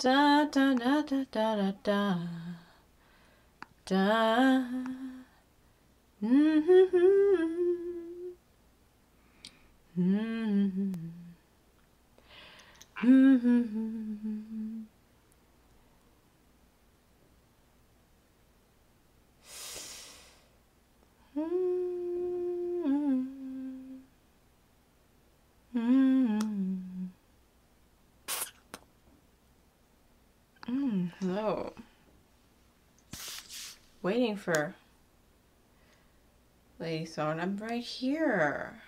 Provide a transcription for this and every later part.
Da da da da da da da. Da. Hello. Waiting for Lady Thorn. I'm right here.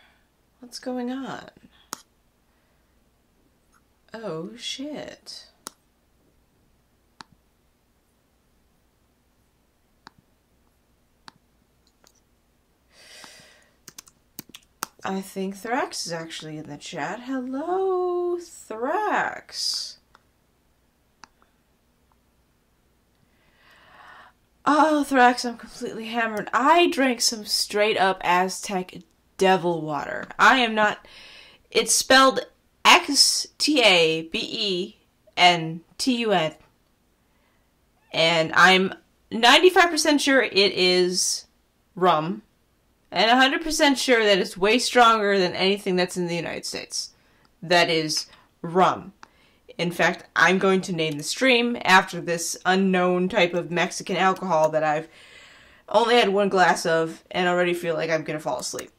What's going on? Oh, shit. I think Thrax is actually in the chat. Hello, Thrax. Oh, Thrax, I'm completely hammered. I drank some straight up Aztec devil water. I am not... It's spelled Xtbentun. And I'm 95% sure it is rum. And 100% sure that it's way stronger than anything that's in the United States. That is rum. In fact, I'm going to name the stream after this unknown type of Mexican alcohol that I've only had one glass of and already feel like I'm going to fall asleep.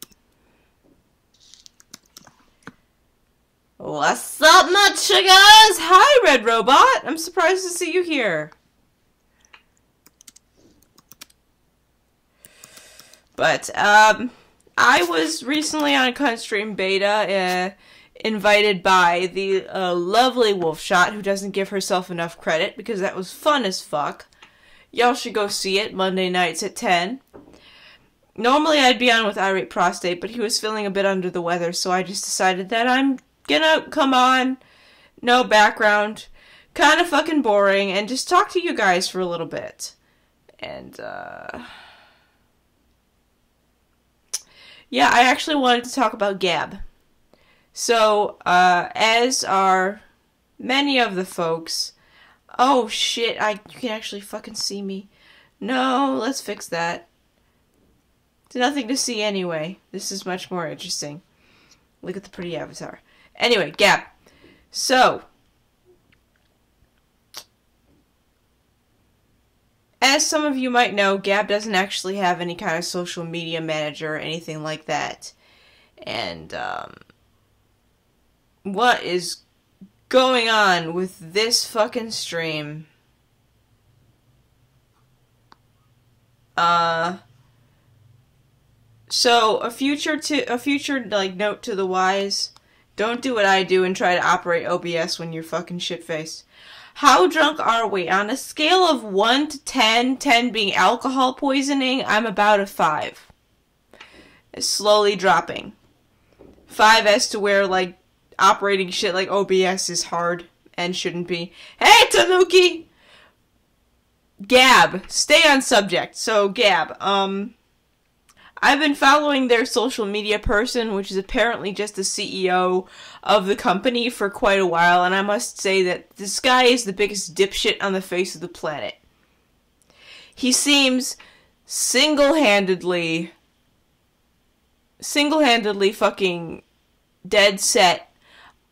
What's up, Nutsugas? Hi, Red Robot. I'm surprised to see you here. But, I was recently on a cunt stream beta, invited by the lovely Wolfshot, who doesn't give herself enough credit, because that was fun as fuck. Y'all should go see it, Monday nights at 10. Normally I'd be on with Irate Prostate, but he was feeling a bit under the weather, so I just decided that I'm gonna come on, no background, kinda fucking boring, and just talk to you guys for a little bit. And, yeah, I actually wanted to talk about Gab. So, as are many of the folks... Oh, shit, you can actually fucking see me. No, let's fix that. There's nothing to see anyway. This is much more interesting. Look at the pretty avatar. Anyway, Gab. So, as some of you might know, Gab doesn't actually have any kind of social media manager or anything like that. And, what is going on with this fucking stream? So a future like note to the wise: don't do what I do and try to operate OBS when you're fucking shit-faced. How drunk are we? On a scale of 1 to 10, 10 being alcohol poisoning, I'm about a 5. It's slowly dropping. 5 as to where, like, operating shit like OBS is hard and shouldn't be. Hey, Tanuki! Gab, stay on subject. So, Gab, I've been following their social media person, which is apparently just the CEO of the company, for quite a while, and I must say that this guy is the biggest dipshit on the face of the planet. He seems single-handedly fucking dead set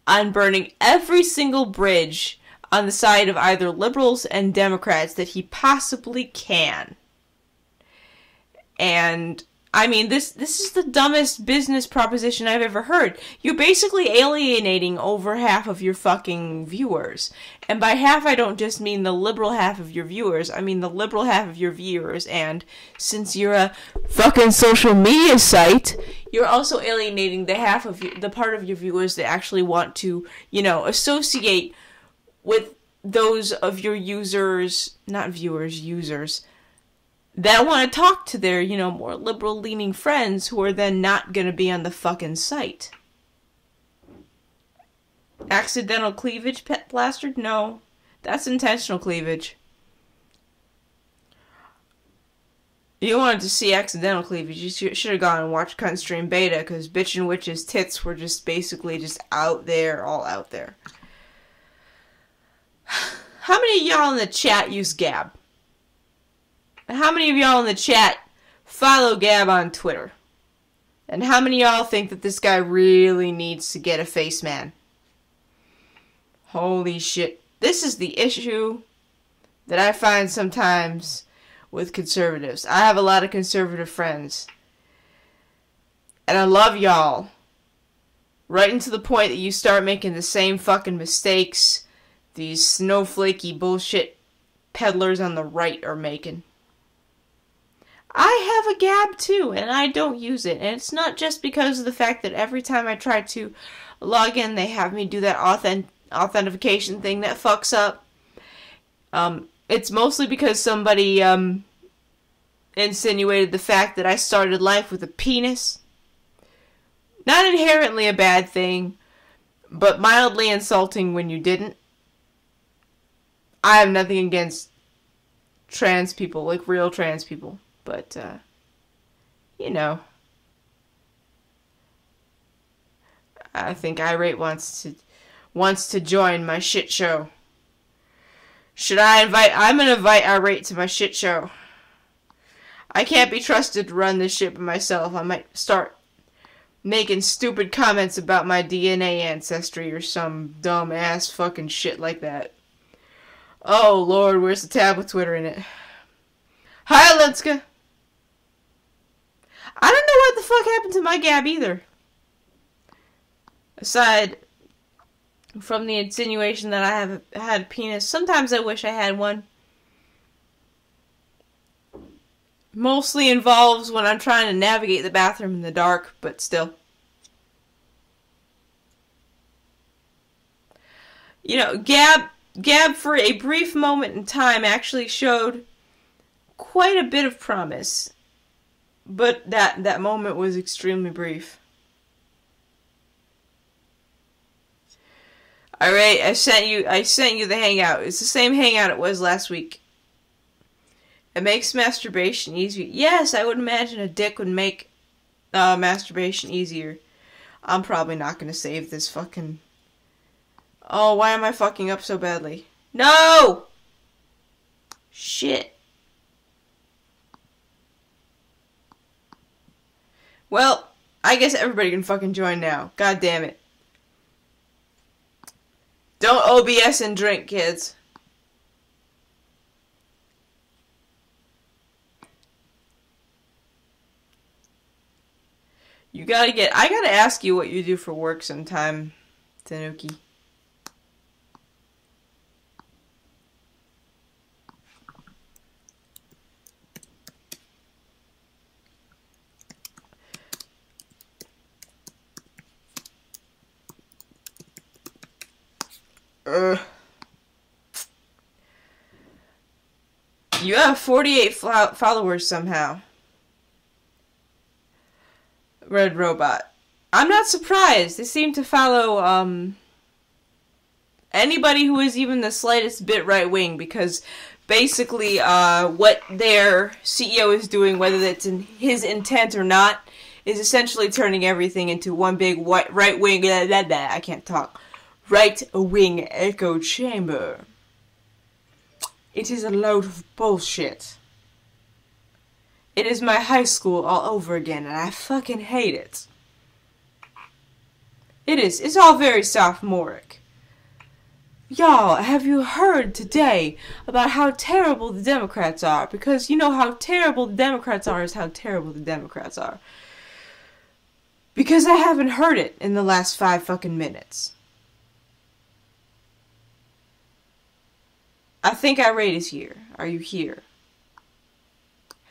on burning every single bridge on the side of either liberals and Democrats that he possibly can. And I mean, this is the dumbest business proposition I've ever heard. You're basically alienating over half of your fucking viewers. And by half, I don't just mean the liberal half of your viewers. I mean the liberal half of your viewers. And since you're a fucking social media site, you're also alienating the half of the part of your viewers that actually want to, you know, associate with those of your users, not viewers, users, that want to talk to their, you know, more liberal-leaning friends who are then not going to be on the fucking site. Accidental cleavage, Pet Blaster? No. That's intentional cleavage. You wanted to see accidental cleavage, you should have gone and watched Cunt Stream Beta, because Bitch and Witch's tits were just basically just out there, all out there. How many of y'all in the chat use Gab? How many of y'all in the chat follow Gab on Twitter? And how many of y'all think that this guy really needs to get a face man? Holy shit. This is the issue that I find sometimes with conservatives. I have a lot of conservative friends. And I love y'all. Right into the point that you start making the same fucking mistakes these snowflakey bullshit peddlers on the right are making. I have a Gab too, and I don't use it. And it's not just because of the fact that every time I try to log in, they have me do that authentication thing that fucks up. It's mostly because somebody insinuated the fact that I started life with a penis. Not inherently a bad thing, but mildly insulting when you didn't. I have nothing against trans people, like real trans people, but, you know. I think Irate wants to join my shit show. Should I invite... I'm gonna invite Irate to my shit show. I can't be trusted to run this shit by myself. I might start making stupid comments about my DNA ancestry or some dumb ass fucking shit like that. Oh lord, where's the tab with Twitter in it? Hi, Lenska! I don't know what the fuck happened to my Gab either. Aside from the insinuation that I have had a penis, sometimes I wish I had one. Mostly involves when I'm trying to navigate the bathroom in the dark, but still. You know, Gab for a brief moment in time actually showed quite a bit of promise. But that moment was extremely brief. Alright, I sent you the hangout. It's the same hangout it was last week. It makes masturbation easier. Yes, I would imagine a dick would make masturbation easier. I'm probably not going to save this fucking... Oh, why am I fucking up so badly? No! Shit. Well, I guess everybody can fucking join now. God damn it. Don't OBS and drink, kids. I gotta ask you what you do for work sometime, Tanuki. You have 48 followers somehow. Red Robot. I'm not surprised. They seem to follow, anybody who is even the slightest bit right-wing, because basically, what their CEO is doing, whether that's in his intent or not, is essentially turning everything into one big right-wing, I can't talk, right-wing echo chamber. It is a load of bullshit. It is my high school all over again, and I fucking hate it. It's all very sophomoric. Y'all, have you heard today about how terrible the Democrats are? Because you know how terrible the Democrats are is how terrible the Democrats are. Because I haven't heard it in the last 5 fucking minutes. I think Irate is here. Are you here?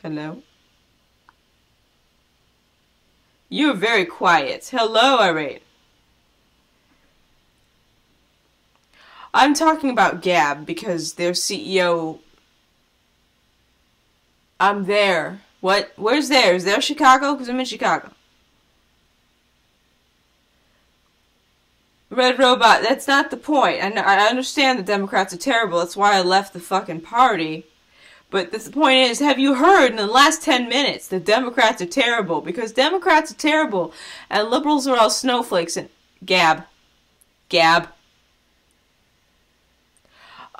Hello? You're very quiet. Hello, Irate. I'm talking about Gab because their CEO... I'm there. What? Where's there? Is there Chicago? Because I'm in Chicago. Red Robot, that's not the point. I understand the Democrats are terrible. That's why I left the fucking party. But the point is, have you heard in the last 10 minutes that Democrats are terrible? Because Democrats are terrible, and liberals are all snowflakes and... Gab.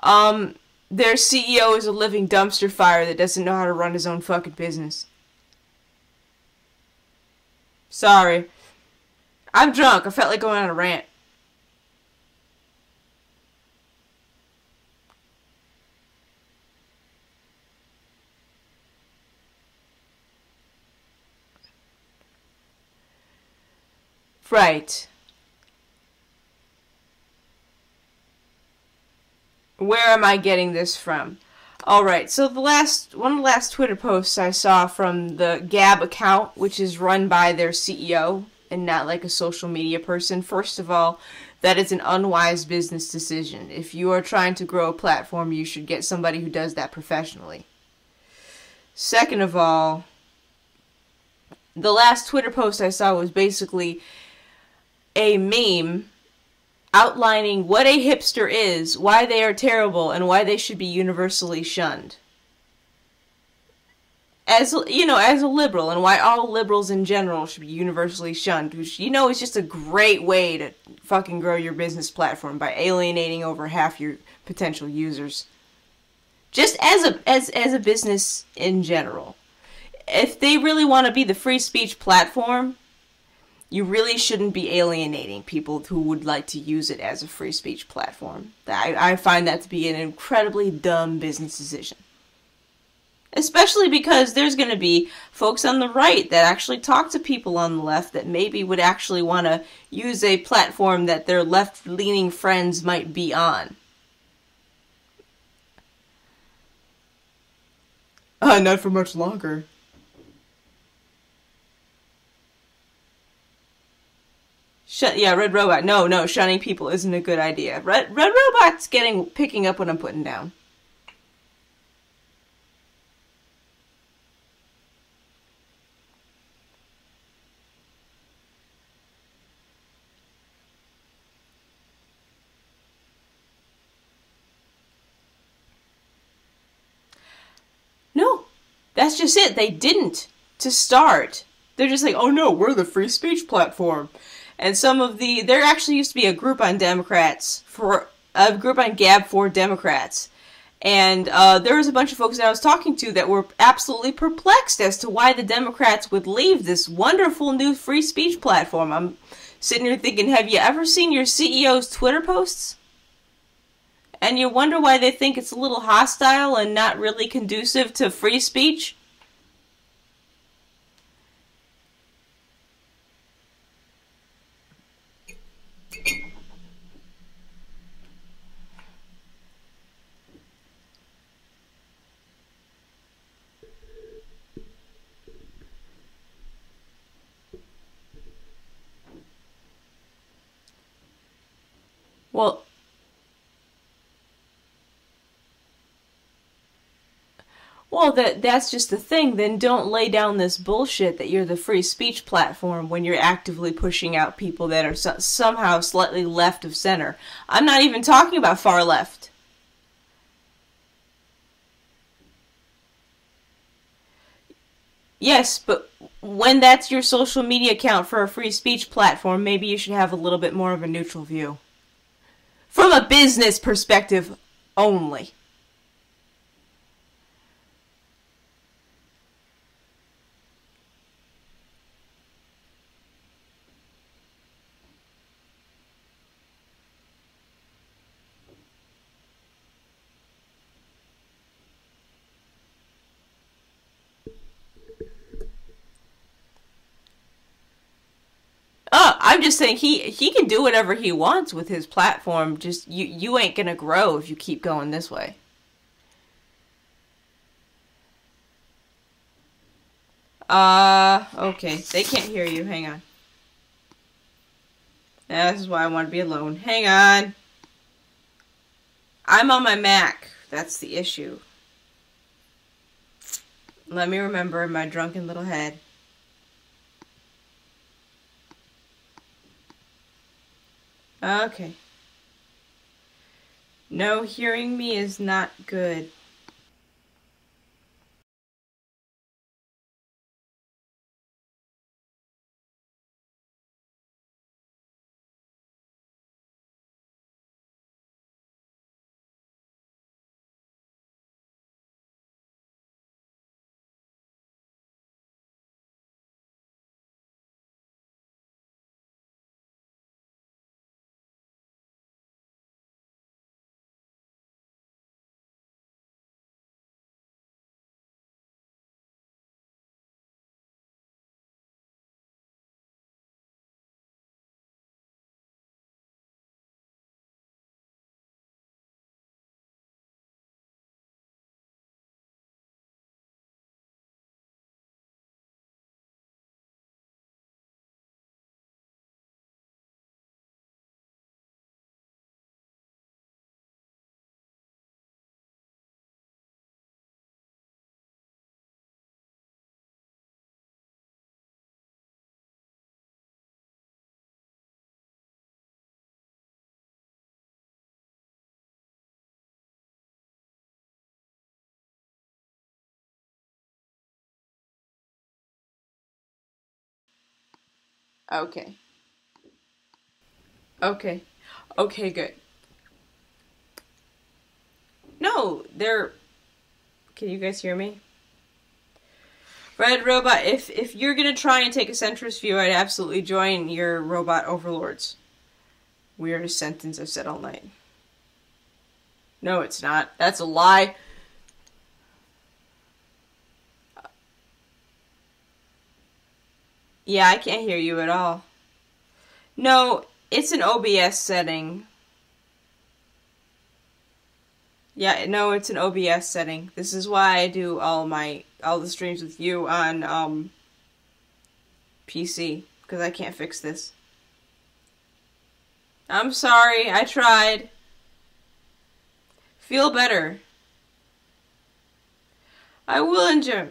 Their CEO is a living dumpster fire that doesn't know how to run his own fucking business. Sorry. I'm drunk. I felt like going on a rant. Right. Where am I getting this from? Alright, so one of the last Twitter posts I saw from the Gab account, which is run by their CEO and not like a social media person. First of all, that is an unwise business decision. If you are trying to grow a platform, you should get somebody who does that professionally. Second of all, the last Twitter post I saw was basically a meme outlining what a hipster is, why they are terrible, and why they should be universally shunned. As you know, as a liberal, and why all liberals in general should be universally shunned, which, you know, is just a great way to fucking grow your business platform by alienating over half your potential users. Just as a business in general. If they really want to be the free speech platform, you really shouldn't be alienating people who would like to use it as a free speech platform. I find that to be an incredibly dumb business decision. Especially because there's going to be folks on the right that actually talk to people on the left that maybe would actually want to use a platform that their left-leaning friends might be on. Not for much longer. Yeah, Red Robot. No, shunning people isn't a good idea. Red Robot's picking up what I'm putting down. No, that's just it. They didn't to start. They're just like, oh no, we're the free speech platform. And there actually used to be a group on Gab for Democrats. And there was a bunch of folks that I was talking to that were absolutely perplexed as to why the Democrats would leave this wonderful new free speech platform. I'm sitting here thinking, have you ever seen your CEO's Twitter posts? And you wonder why they think it's a little hostile and not really conducive to free speech? Well, that's just the thing. Then don't lay down this bullshit that you're the free speech platform when you're actively pushing out people that are somehow slightly left of center. I'm not even talking about far left. Yes, but when that's your social media account for a free speech platform, maybe you should have a little bit more of a neutral view. From a business perspective only. I'm just saying he can do whatever he wants with his platform. Just you ain't gonna grow if you keep going this way. Okay. They can't hear you. Hang on. Yeah, this is why I want to be alone. Hang on. I'm on my Mac. That's the issue. Let me remember in my drunken little head. Okay. No, hearing me is not good. Okay. Okay. Okay, good. No, they're... Can you guys hear me? Red Robot, if you're gonna try and take a centrist view, I'd absolutely join your robot overlords. Weirdest sentence I've said all night. No, it's not. That's a lie. Yeah, I can't hear you at all. No, it's an OBS setting. Yeah, no, it's an OBS setting. This is why I do all the streams with you on PC, because I can't fix this. I'm sorry, I tried. Feel better. I will enjoy.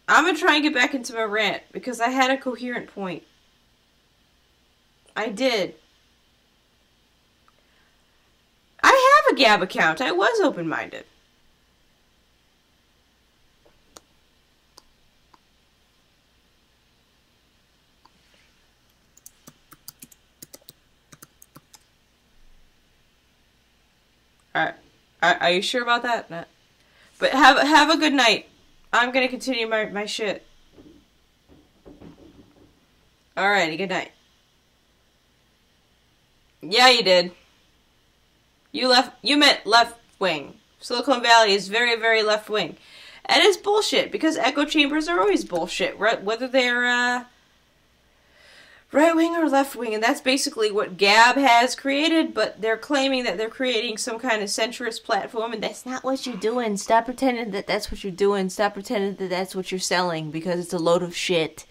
I'm gonna try and get back into my rant, because I had a coherent point. I did. I have a Gab account. I was open-minded. Alright. Are you sure about that? No. But have a good night. I'm gonna continue my shit. Alrighty, good night. Yeah, you did. You meant left wing. Silicon Valley is very, very left wing. And it's bullshit, because echo chambers are always bullshit, whether they're, right wing or left wing, and that's basically what Gab has created, but they're claiming that they're creating some kind of centrist platform, and that's not what you're doing. Stop pretending that that's what you're doing. Stop pretending that that's what you're selling, because it's a load of shit.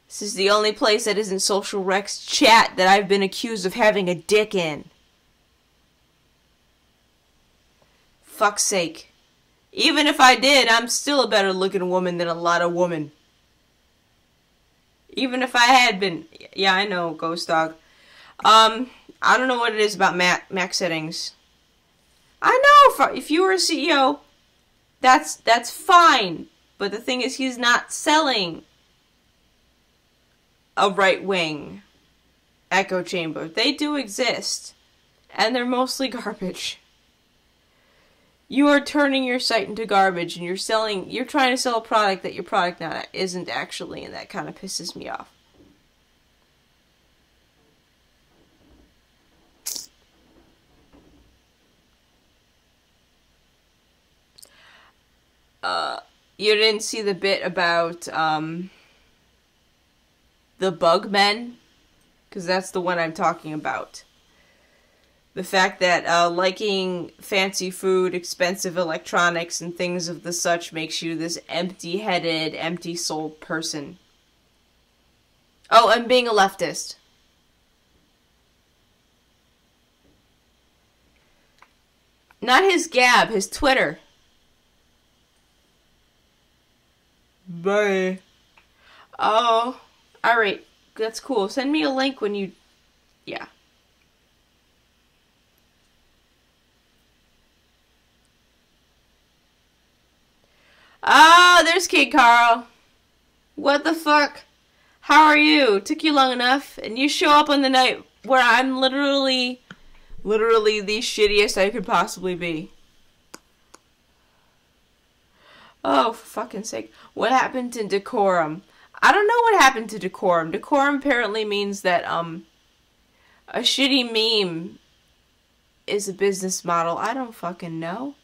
This is the only place that isn't Social Rex chat that I've been accused of having a dick in. Fuck's sake. Even if I did, I'm still a better looking woman than a lot of women. Even if I had been... Yeah, I know, Ghost Dog. I don't know what it is about Mac settings. I know, if you were a CEO, that's fine. But the thing is, he's not selling a right-wing echo chamber. They do exist. And they're mostly garbage. You are turning your site into garbage, and you're trying to sell a product that your product isn't actually, and that kind of pisses me off. You didn't see the bit about, the bug men? Because that's the one I'm talking about. The fact that liking fancy food, expensive electronics, and things of the such makes you this empty-headed, empty-souled person. Oh, and being a leftist. Not his Gab, his Twitter. Bye. Oh, alright. That's cool. Send me a link when you... Yeah. Ah, there's Kid Carl. What the fuck? How are you? Took you long enough, and you show up on the night where I'm literally the shittiest I could possibly be. Oh, for fucking sake. What happened to decorum? I don't know what happened to decorum. Decorum apparently means that, a shitty meme is a business model. I don't fucking know.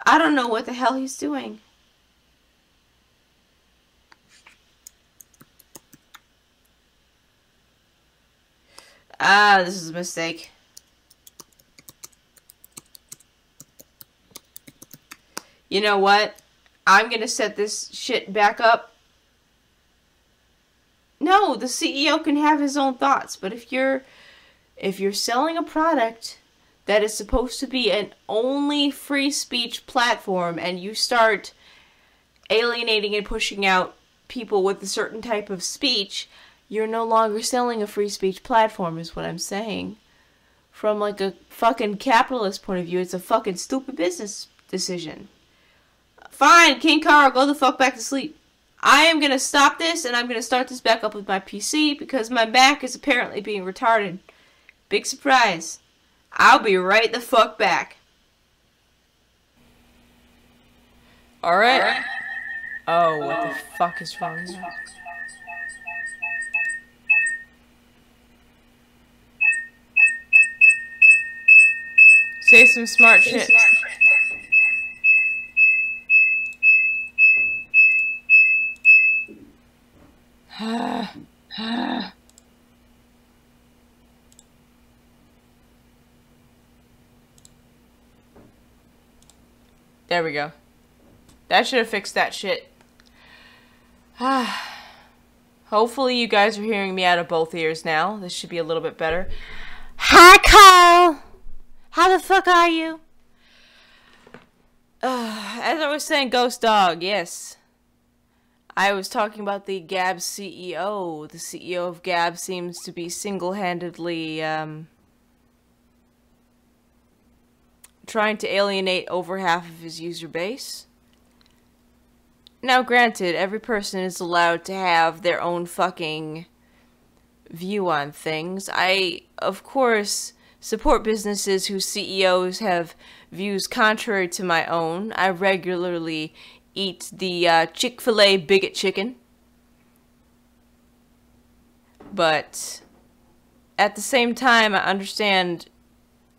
I don't know what the hell he's doing. Ah, this is a mistake. You know what? I'm gonna set this shit back up. No, the CEO can have his own thoughts, but if you're selling a product that is supposed to be an only free speech platform, and you start alienating and pushing out people with a certain type of speech, you're no longer selling a free speech platform, is what I'm saying. From like a fucking capitalist point of view, it's a fucking stupid business decision. Fine, King Carl, go the fuck back to sleep. I am going to stop this, and I'm going to start this back up with my PC, because my Mac is apparently being retarded. Big surprise. I'll be right the fuck back. Alright. Oh, what the fuck is wrong now? Say some smart shit. There we go. That should have fixed that shit. Hopefully you guys are hearing me out of both ears now. This should be a little bit better. Hi, Kyle! How the fuck are you? As I was saying, Ghost Dog, yes. I was talking about the Gab CEO. The CEO of Gab seems to be single-handedly, trying to alienate over half of his user base. Now, granted, every person is allowed to have their own fucking view on things. I, of course, support businesses whose CEOs have views contrary to my own. I regularly eat the Chick-fil-A bigot chicken. But at the same time, I understand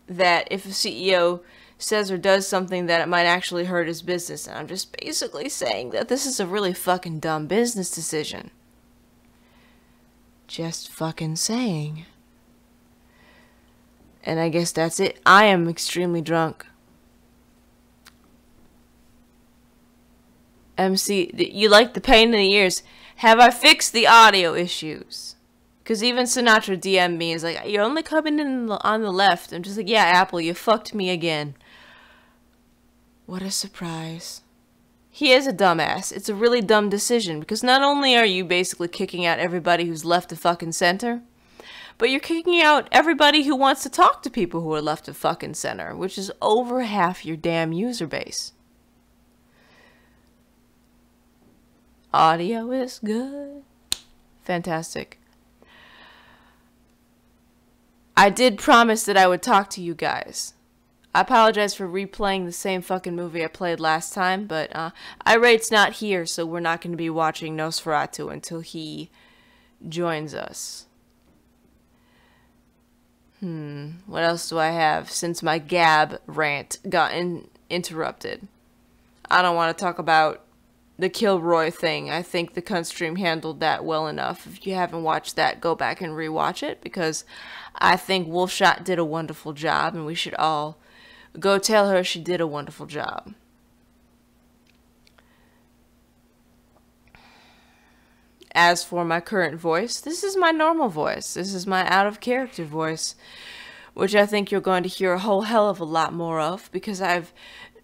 that if a CEO says or does something that it might actually hurt his business, and I'm just basically saying that this is a really fucking dumb business decision. Just fucking saying. And I guess that's it. I am extremely drunk. MC, you like the pain in the ears. Have I fixed the audio issues? Because even Sinatra DM'd me, is like, you're only coming in on the left. I'm just like, yeah, Apple, you fucked me again. What a surprise. He is a dumbass. It's a really dumb decision, because not only are you basically kicking out everybody who's left of fucking center, but you're kicking out everybody who wants to talk to people who are left of fucking center, which is over half your damn user base. Audio is good. Fantastic. I did promise that I would talk to you guys. I apologize for replaying the same fucking movie I played last time, but Irate's not here, so we're not going to be watching Nosferatu until he joins us. What else do I have since my Gab rant got interrupted? I don't want to talk about the Kilroy thing. I think the Cunt Stream handled that well enough. If you haven't watched that, go back and rewatch it, because I think Wolfshot did a wonderful job, and we should all go tell her she did a wonderful job. As for my current voice, this is my normal voice. This is my out-of-character voice, which I think you're going to hear a whole hell of a lot more of, because I've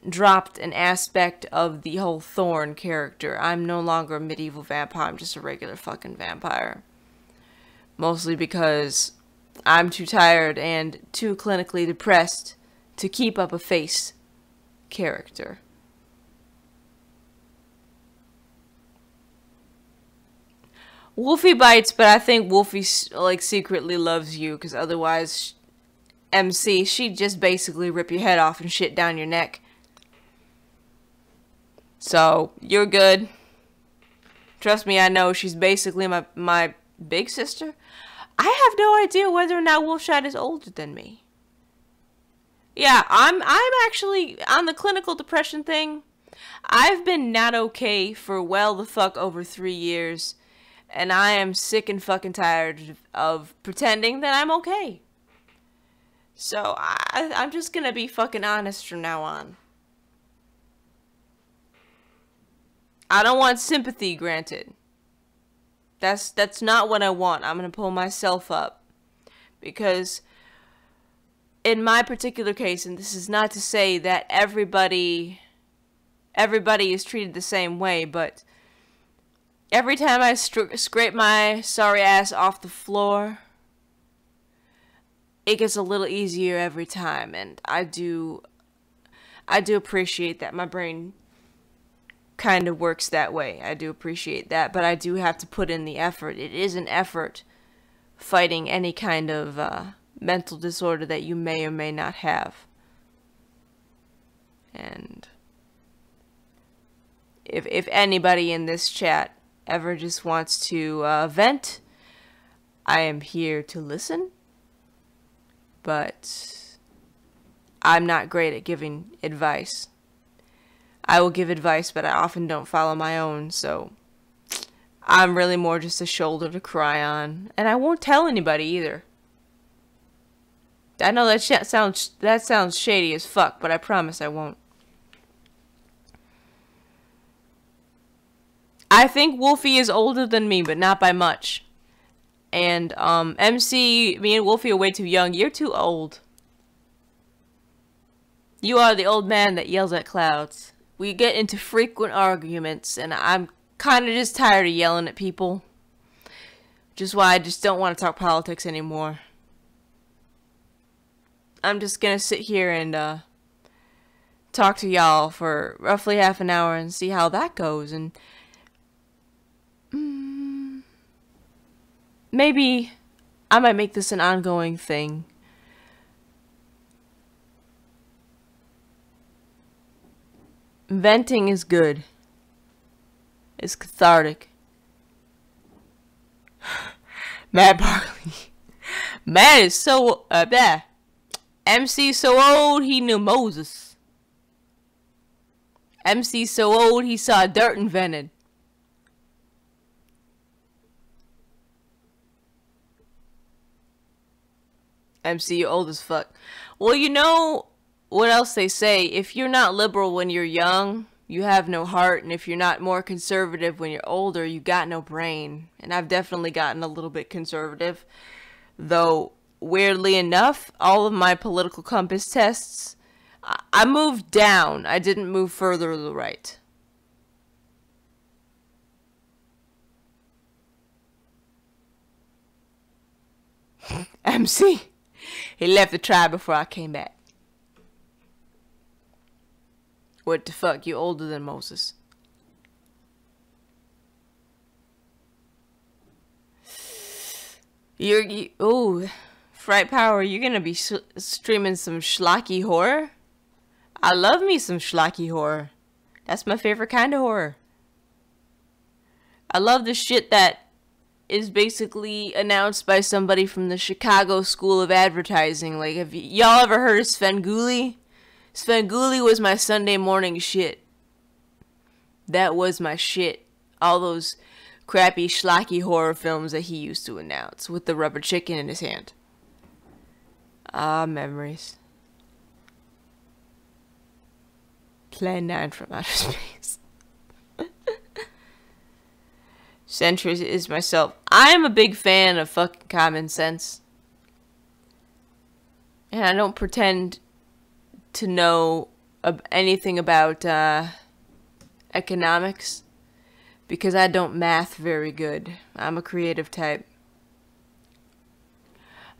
dropped an aspect of the whole Thorn character. I'm no longer a medieval vampire, I'm just a regular fucking vampire. Mostly because I'm too tired and too clinically depressed to keep up a face character. Wolfie bites, but I think Wolfie, like, secretly loves you, because otherwise, MC, she'd just basically rip your head off and shit down your neck. So, you're good. Trust me, I know she's basically my big sister. I have no idea whether or not Wolfshot is older than me. Yeah, I'm actually, on the clinical depression thing, I've been not okay for well the fuck over 3 years. And I am sick and fucking tired of pretending that I'm okay. So, I'm just gonna be fucking honest from now on. I don't want sympathy, granted. That's not what I want. I'm gonna pull myself up. Because, in my particular case, and this is not to say that everybody is treated the same way, but every time I scrape my sorry ass off the floor, it gets a little easier every time, and I do appreciate that my brain kind of works that way. I do appreciate that, but I do have to put in the effort. It is an effort fighting any kind of mental disorder that you may or may not have. And if anybody in this chat ever just wants to vent, I am here to listen. But I'm not great at giving advice. I will give advice, but I often don't follow my own, so I'm really more just a shoulder to cry on. And I won't tell anybody either. I know that sounds shady as fuck, but I promise I won't. I think Wolfie is older than me, but not by much. And, MC, me and Wolfie are way too young. You're too old. You are the old man that yells at clouds. We get into frequent arguments, and I'm kind of just tired of yelling at people. Which is why I just don't want to talk politics anymore. I'm just gonna sit here and, talk to y'all for roughly half an hour and see how that goes, and maybe I might make this an ongoing thing. Venting is good. It's cathartic. Matt Barkley. Matt is so, MC so old he knew Moses. MC so old he saw dirt invented. MC, you're old as fuck. Well, you know what else they say? If you're not liberal when you're young, you have no heart. And if you're not more conservative when you're older, you got no brain. And I've definitely gotten a little bit conservative. Though, weirdly enough, all of my political compass tests, I moved down. I didn't move further to the right. MC. He left the tribe before I came back. What the fuck? You older than Moses. Ooh, Fright Power, you're gonna be streaming some schlocky horror? I love me some schlocky horror. That's my favorite kind of horror. I love the shit that is basically announced by somebody from the Chicago School of Advertising. Like, have y'all ever heard of Svengoolie? Svengoolie was my Sunday morning shit. That was my shit. All those crappy, schlocky horror films that he used to announce with the rubber chicken in his hand. Ah, memories. Plan 9 from outer space. Centrist is myself. I am a big fan of fucking common sense. And I don't pretend to know anything about economics. Because I don't math very good. I'm a creative type.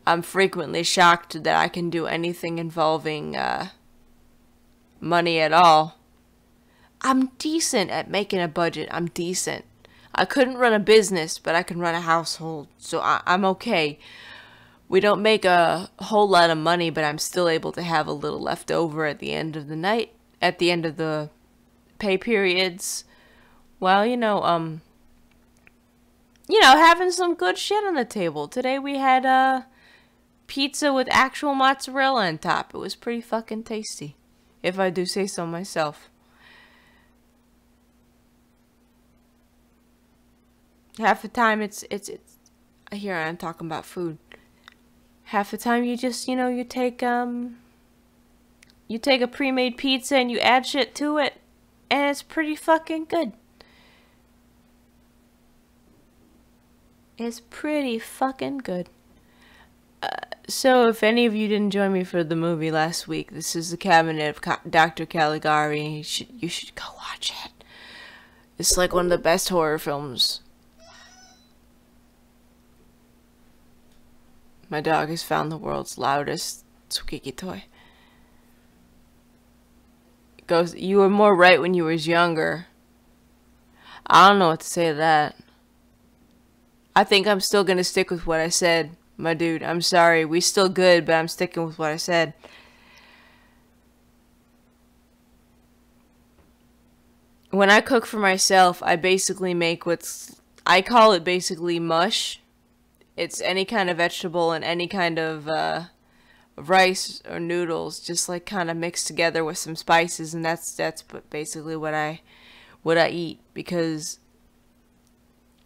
I'm frequently shocked that I can do anything involving money at all. I'm decent at making a budget. I'm decent. I couldn't run a business, but I can run a household. So I'm okay. We don't make a whole lot of money, but I'm still able to have a little left over at the end of the night. At the end of the pay periods. Well, having some good shit on the table. Today we had pizza with actual mozzarella on top. It was pretty fucking tasty, if I do say so myself. Half the time it's here I am talking about food. Half the time you just, you take a pre-made pizza and you add shit to it, and it's pretty fucking good. It's pretty fucking good. So if any of you didn't join me for the movie last week, this is The Cabinet of Dr. Caligari. You should go watch it. It's like one of the best horror films. My dog has found the world's loudest Tsukiki toy. It goes, you were more right when you was younger. I don't know what to say to that. I think I'm still gonna stick with what I said, my dude. I'm sorry. We still good, but I'm sticking with what I said. When I cook for myself, I basically make I call it basically mush. It's any kind of vegetable and any kind of rice or noodles, just like kind of mixed together with some spices, and that's basically what I eat, because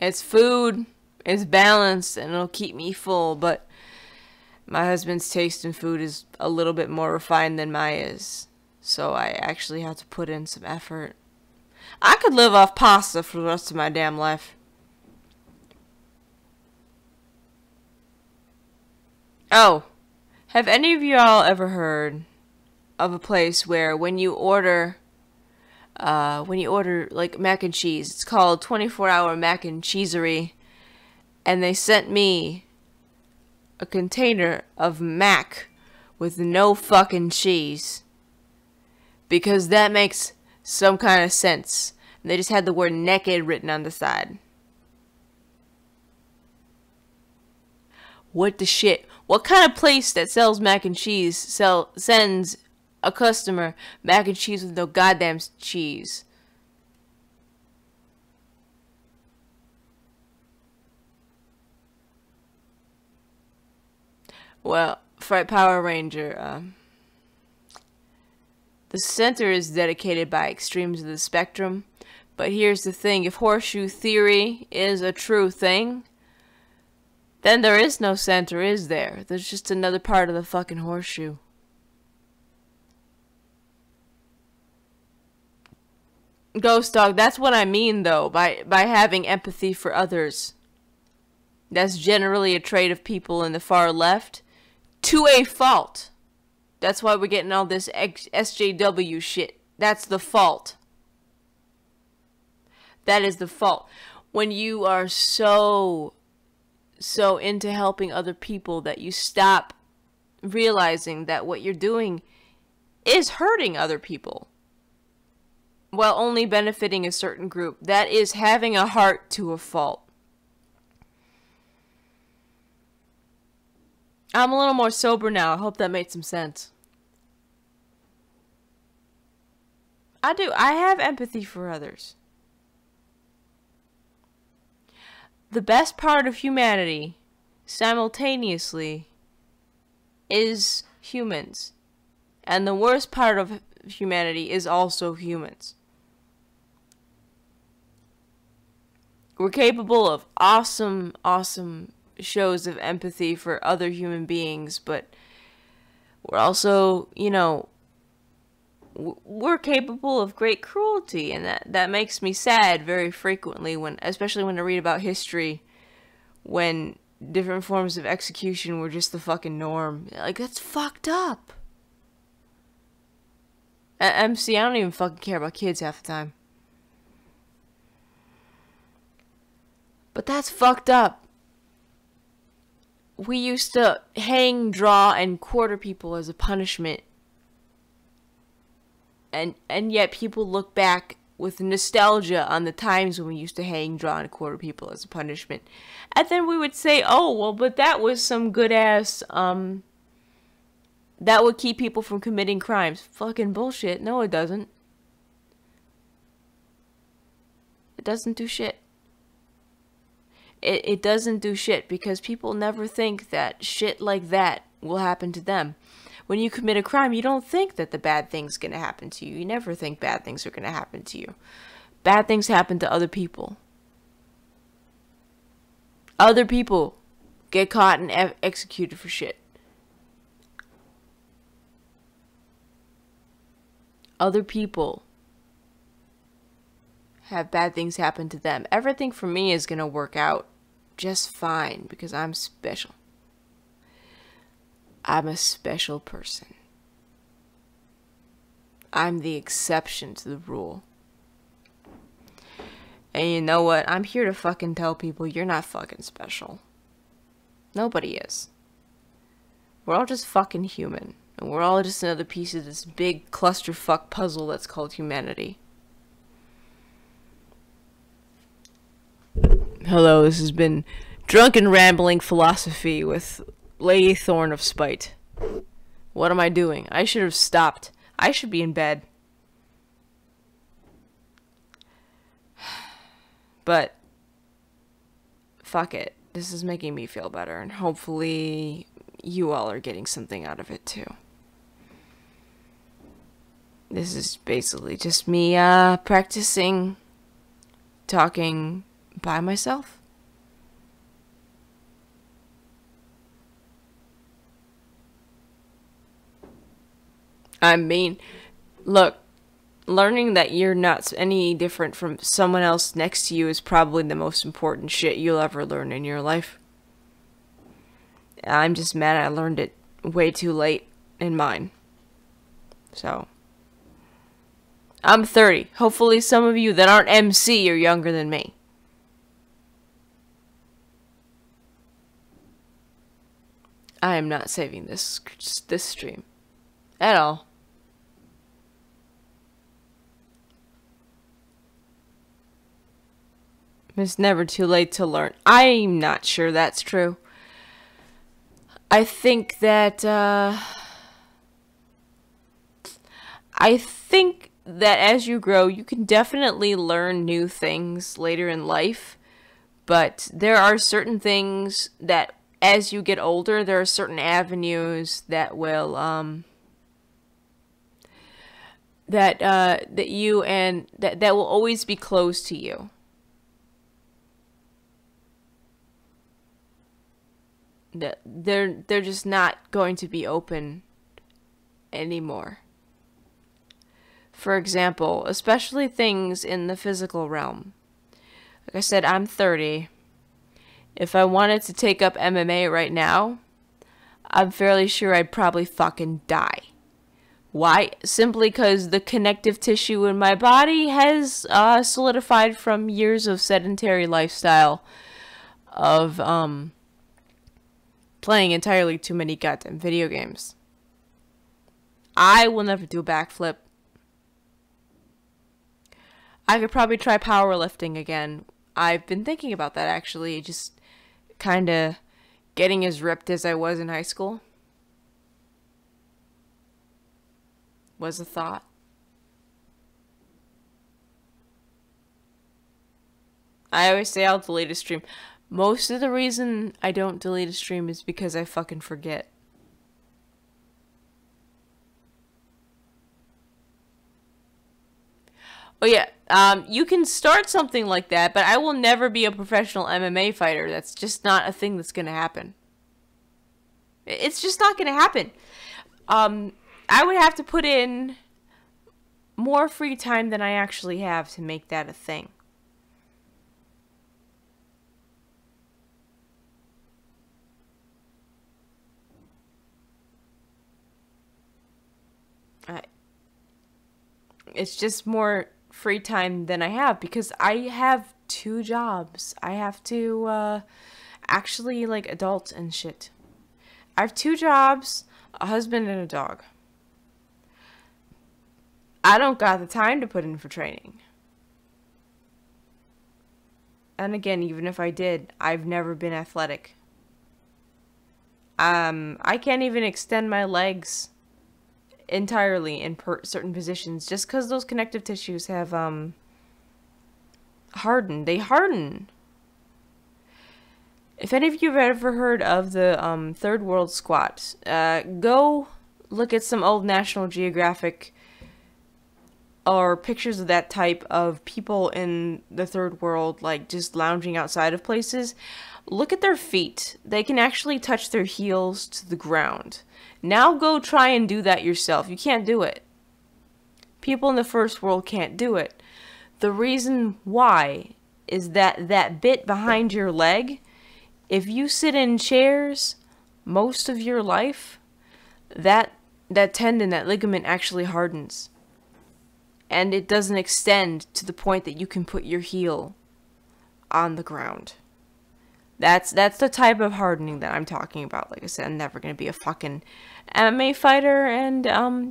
it's food, it's balanced, and it'll keep me full. But my husband's taste in food is a little bit more refined than mine is, so I actually have to put in some effort. I could live off pasta for the rest of my damn life. Oh, have any of y'all ever heard of a place where when you order like mac and cheese, it's called 24-hour mac and cheesery, and they sent me a container of mac with no fucking cheese, because that makes some kind of sense. And they just had the word naked written on the side. What the shit? What kind of place that sells mac and cheese sends a customer mac and cheese with no goddamn cheese? Well, Fright Power Ranger, the center is dedicated by extremes of the spectrum. But here's the thing, if horseshoe theory is a true thing, then there is no center, is there? There's just another part of the fucking horseshoe. Ghost Dog, that's what I mean, though, by having empathy for others. That's generally a trait of people in the far left, to a fault. That's why we're getting all this SJW shit. That's the fault. That is the fault. When you are so into helping other people that you stop realizing that what you're doing is hurting other people while only benefiting a certain group. That is having a heart to a fault. I'm a little more sober now. I hope that made some sense. I do. I have empathy for others. The best part of humanity, simultaneously, is humans. And the worst part of humanity is also humans. We're capable of awesome, awesome shows of empathy for other human beings, but we're also, you know, we're capable of great cruelty, and that makes me sad very frequently, especially when I read about history, when different forms of execution were just the fucking norm. Like, that's fucked up. MC, I don't even fucking care about kids half the time. But that's fucked up. We used to hang, draw, and quarter people as a punishment. And yet people look back with nostalgia on the times when we used to hang, draw, and quarter people as a punishment. And then we would say, oh, well, but that was some good-ass, that would keep people from committing crimes. Fucking bullshit. No, it doesn't. It doesn't do shit. It doesn't do shit, because people never think that shit like that will happen to them. When you commit a crime, you don't think that the bad thing's gonna happen to you. You never think bad things are gonna happen to you. Bad things happen to other people. Other people get caught and executed for shit. Other people have bad things happen to them. Everything for me is gonna work out just fine, because I'm special. I'm a special person. I'm the exception to the rule. And you know what? I'm here to fucking tell people you're not fucking special. Nobody is. We're all just fucking human. And we're all just another piece of this big clusterfuck puzzle that's called humanity. Hello, this has been Drunken Rambling Philosophy with Lady Thorn of Spite. What am I doing? I should have stopped. I should be in bed. But, fuck it. This is making me feel better, and hopefully you all are getting something out of it too. This is basically just me practicing talking by myself. I mean, look, learning that you're not any different from someone else next to you is probably the most important shit you'll ever learn in your life. I'm just mad I learned it way too late in mine. So, I'm 30. Hopefully some of you that aren't MC are younger than me. I am not saving this stream at all. It's never too late to learn. I'm not sure that's true. I think that as you grow, you can definitely learn new things later in life, but there are certain things that as you get older, there are certain avenues that will that will always be closed to you. They're just not going to be open anymore. For example, especially things in the physical realm. Like I said, I'm 30. If I wanted to take up MMA right now, I'm fairly sure I'd probably fucking die. Why? Simply because the connective tissue in my body has solidified from years of sedentary lifestyle of playing entirely too many goddamn video games. I will never do a backflip. I could probably try powerlifting again. I've been thinking about that actually, just kind of getting as ripped as I was in high school was a thought. I always say I'll delete a stream. Most of the reason I don't delete a stream is because I fucking forget. Oh yeah, you can start something like that, but I will never be a professional MMA fighter. That's just not a thing that's gonna happen. It's just not gonna happen. I would have to put in more free time than I actually have to make that a thing. It's just more free time than I have because I have 2 jobs. I have to actually like adult and shit. I have 2 jobs, a husband and a dog. I don't got the time to put in for training. And again, even if I did, I've never been athletic. I can't even extend my legs entirely in certain positions just because those connective tissues have hardened. They harden. If any of you have ever heard of the third world squat, go look at some old National Geographic or pictures of that type of people in the third world, like just lounging outside of places. Look at their feet. They can actually touch their heels to the ground. Now go try and do that yourself. You can't do it. People in the first world can't do it. The reason why is that that bit behind your leg, if you sit in chairs most of your life, that tendon, that ligament actually hardens. And it doesn't extend to the point that you can put your heel on the ground. That's the type of hardening that I'm talking about. Like I said, I'm never going to be a fucking MMA fighter. And,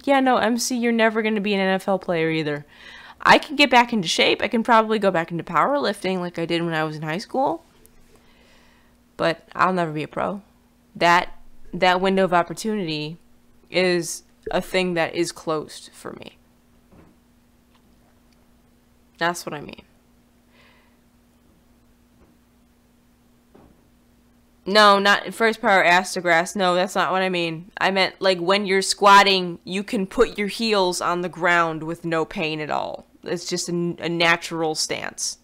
yeah, no, MC, you're never going to be an NFL player either. I can get back into shape. I can probably go back into powerlifting like I did when I was in high school. But I'll never be a pro. That window of opportunity is a thing that is closed for me. That's what I mean. No, not first power ass to grass. No, that's not what I mean. I meant like when you're squatting, you can put your heels on the ground with no pain at all. It's just a natural stance.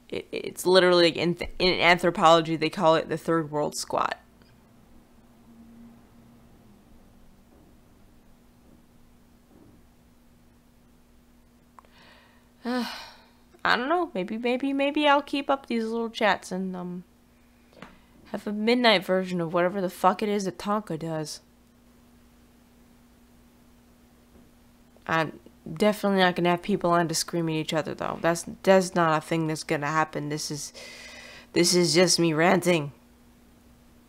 It's literally, in anthropology, they call it the third world squat. I don't know. Maybe I'll keep up these little chats and have a midnight version of whatever the fuck it is that Tonka does. I'm definitely not gonna have people on to scream at each other though. That's not a thing that's gonna happen. This is just me ranting.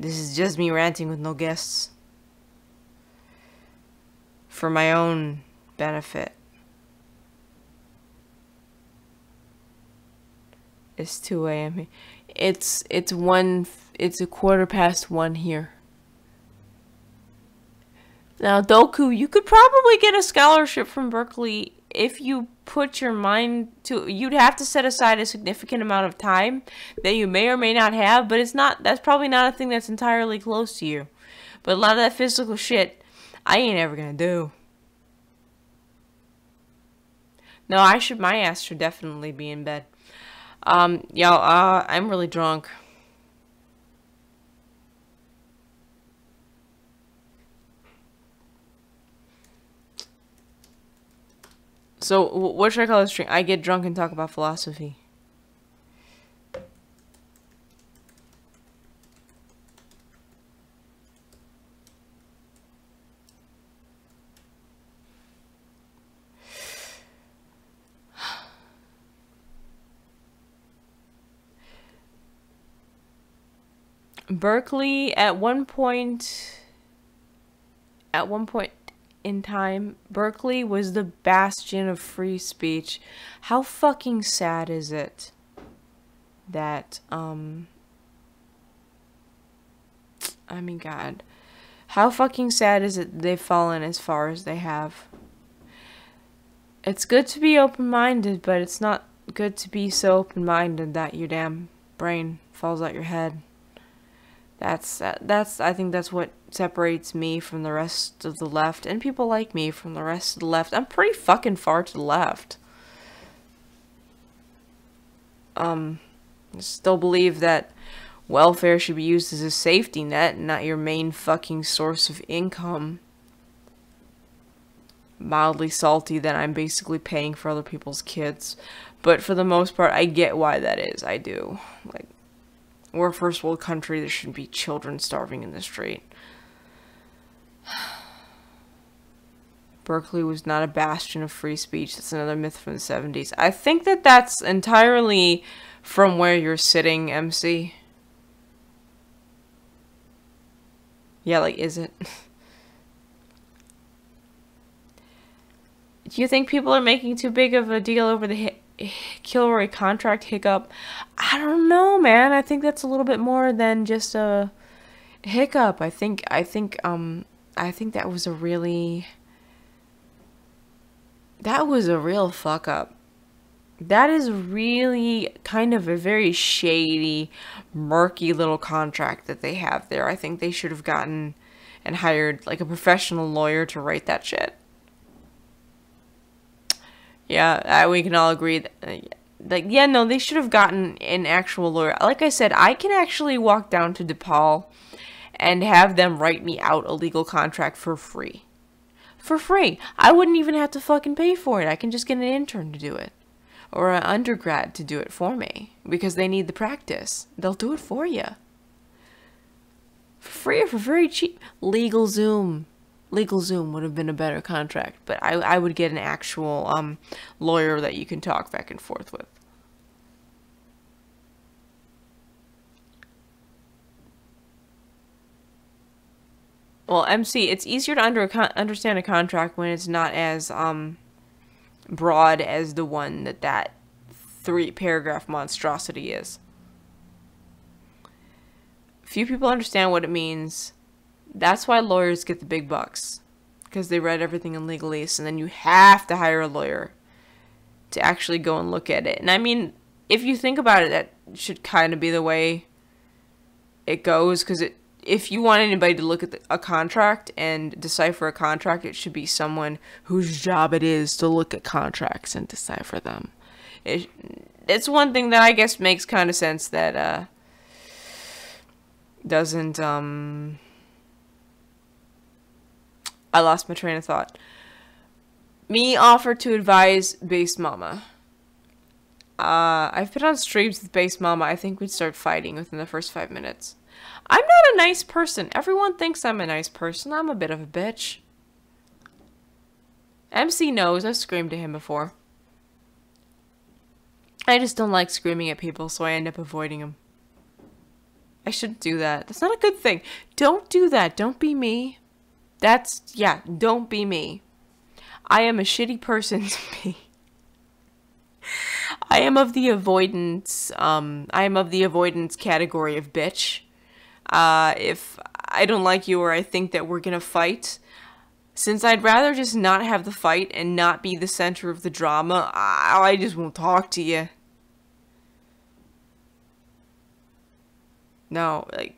This is just me ranting with no guests. For my own benefit. It's 2 a.m. It's 1:15 here. Now, Doku, you could probably get a scholarship from Berkeley if you put your mind to. You'd have to set aside a significant amount of time that you may or may not have, but that's probably not a thing that's entirely close to you. But a lot of that physical shit, I ain't ever gonna do. No, my ass should definitely be in bed. Y'all, I'm really drunk. So, what should I call this drink? I get drunk and talk about philosophy. Berkeley, at one point in time, Berkeley was the bastion of free speech. How fucking sad is it that, I mean, God. How fucking sad is it they've fallen as far as they have? It's good to be open-minded, but it's not good to be so open-minded that your damn brain falls out your head. I think that's what separates me from the rest of the left, and people like me from the rest of the left. I'm pretty fucking far to the left. I still believe that welfare should be used as a safety net, not your main fucking source of income. Mildly salty that I'm basically paying for other people's kids, but for the most part, I get why that is. I do. Like, we're a first world country. There shouldn't be children starving in the street. Berkeley was not a bastion of free speech. That's another myth from the 70s. I think that that's entirely from where you're sitting, MC. Yeah, like, is it? Do you think people are making too big of a deal over the Kilroy contract hiccup? I don't know, man. I think that's a little bit more than just a hiccup. I think that was a real fuck up. That is really kind of a very shady, murky little contract that they have there. I think they should have gotten and hired like a professional lawyer to write that shit. Yeah, we can all agree that, no, they should have gotten an actual lawyer. Like I said, I can actually walk down to DePaul and have them write me out a legal contract for free. For free. I wouldn't even have to fucking pay for it. I can just get an intern to do it. Or an undergrad to do it for me. Because they need the practice. They'll do it for you. For free or for very cheap. LegalZoom would have been a better contract, but I would get an actual lawyer that you can talk back and forth with. Well, MC, it's easier to understand a contract when it's not as broad as the one that 3-paragraph monstrosity is. Few people understand what it means. That's why lawyers get the big bucks, because they read everything in legalese, and then you have to hire a lawyer to actually go and look at it. And I mean, if you think about it, that should kind of be the way it goes, because if you want anybody to look at a contract and decipher a contract, it should be someone whose job it is to look at contracts and decipher them. It's one thing that I guess makes kind of sense that doesn't I lost my train of thought. Me offered to advise Base Mama. I've been on streams with Base Mama. I think we'd start fighting within the first 5 minutes. I'm not a nice person. Everyone thinks I'm a nice person. I'm a bit of a bitch. MC knows. I've screamed at him before. I just don't like screaming at people, so I end up avoiding them. I shouldn't do that. That's not a good thing. Don't do that. Don't be me. Yeah, don't be me. I am a shitty person to be. I am of the avoidance category of bitch. If I don't like you or I think that we're gonna fight, since I'd rather just not have the fight and not be the center of the drama, I just won't talk to you. No, like,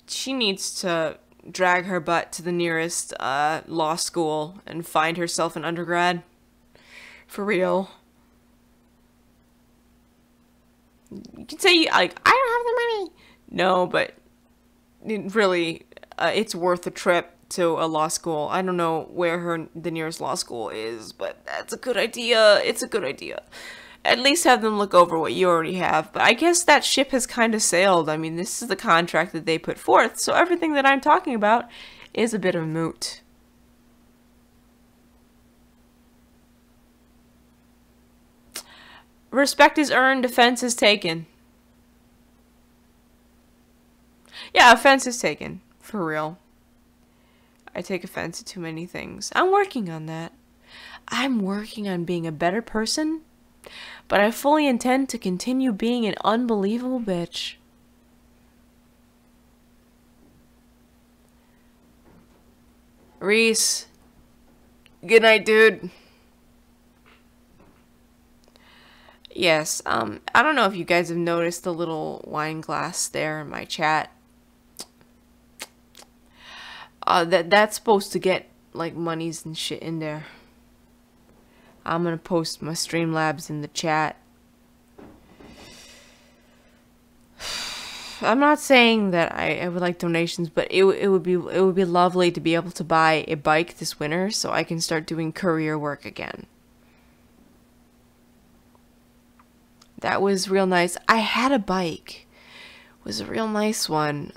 she needs to drag her butt to the nearest law school and find herself an undergrad. For real. You can say, like, I don't have the money. No, but really, it's worth a trip to a law school. I don't know where the nearest law school is, but that's a good idea. It's a good idea. At least have them look over what you already have. But I guess that ship has kind of sailed. I mean, this is the contract that they put forth, so everything that I'm talking about is a bit of moot. Respect is earned, offense is taken. Yeah, offense is taken. For real. I take offense to too many things. I'm working on that. I'm working on being a better person, but I fully intend to continue being an unbelievable bitch. Reese. Good night, dude. Yes, I don't know if you guys have noticed the little wine glass there in my chat. That's supposed to get, like, monies and shit in there. I'm gonna post my Streamlabs in the chat. I'm not saying that I would like donations, but it would be lovely to be able to buy a bike this winter so I can start doing courier work again. That was real nice. I had a bike. It was a real nice one.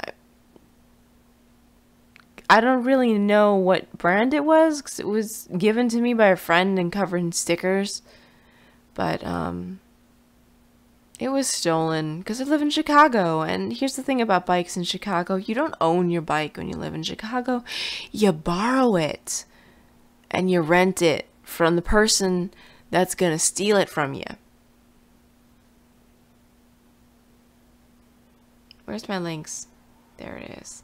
I don't really know what brand it was, because it was given to me by a friend and covered in stickers. But, it was stolen, because I live in Chicago. And here's the thing about bikes in Chicago. You don't own your bike when you live in Chicago. You borrow it. And you rent it from the person that's going to steal it from you. Where's my links? There it is.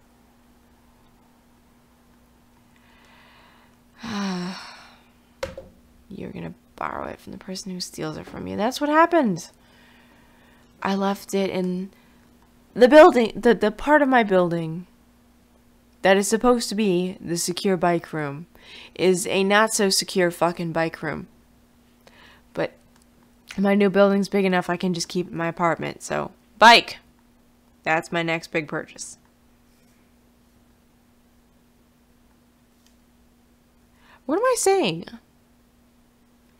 You're gonna borrow it from the person who steals it from you. That's what happened. I left it in the building, the part of my building that is supposed to be the secure bike room is a not so secure fucking bike room. But my new building's big enough I can just keep it in my apartment. So, bike. That's my next big purchase. What am I saying?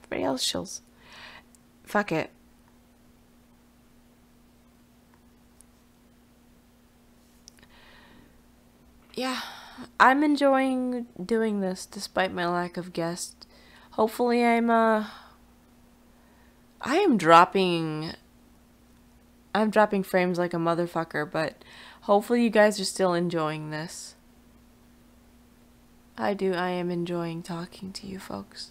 Everybody else chills. Fuck it. Yeah, I'm enjoying doing this despite my lack of guests. Hopefully I am dropping frames like a motherfucker, but hopefully you guys are still enjoying this. I do. I am enjoying talking to you folks.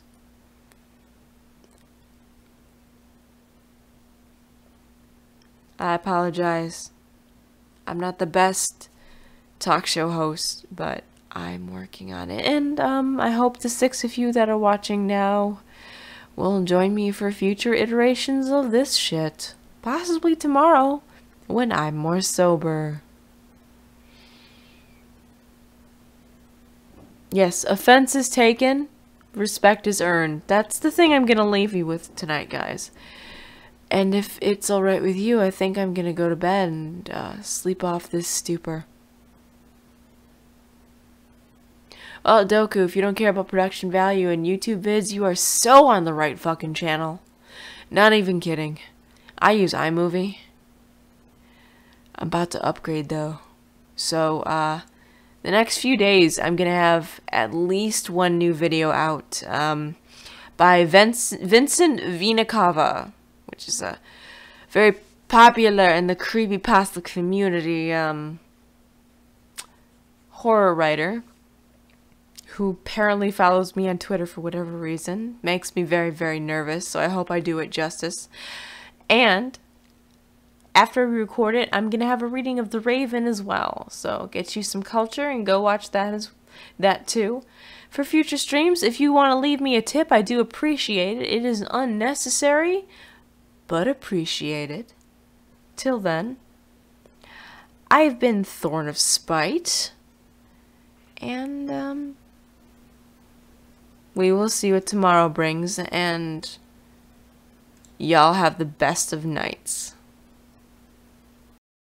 I apologize. I'm not the best talk show host, but I'm working on it. And I hope the 6 of you that are watching now will join me for future iterations of this shit. Possibly tomorrow, when I'm more sober. Yes, offense is taken, respect is earned. That's the thing I'm gonna leave you with tonight, guys. And if it's alright with you, I think I'm gonna go to bed and sleep off this stupor. Well, Doku, if you don't care about production value in YouTube vids, you are so on the right fucking channel. Not even kidding. I use iMovie. I'm about to upgrade though. So, the next few days, I'm gonna have at least 1 new video out by Vincent Vinakava, which is a very popular in the creepypasta community horror writer who apparently follows me on Twitter for whatever reason. Makes me very, very nervous, so I hope I do it justice. And after we record it, I'm gonna have a reading of The Raven as well. So get you some culture and go watch that too. For future streams, if you want to leave me a tip, I do appreciate it. It is unnecessary, but appreciated. Till then, I've been Thorn of Spite, and we will see what tomorrow brings, and y'all have the best of nights.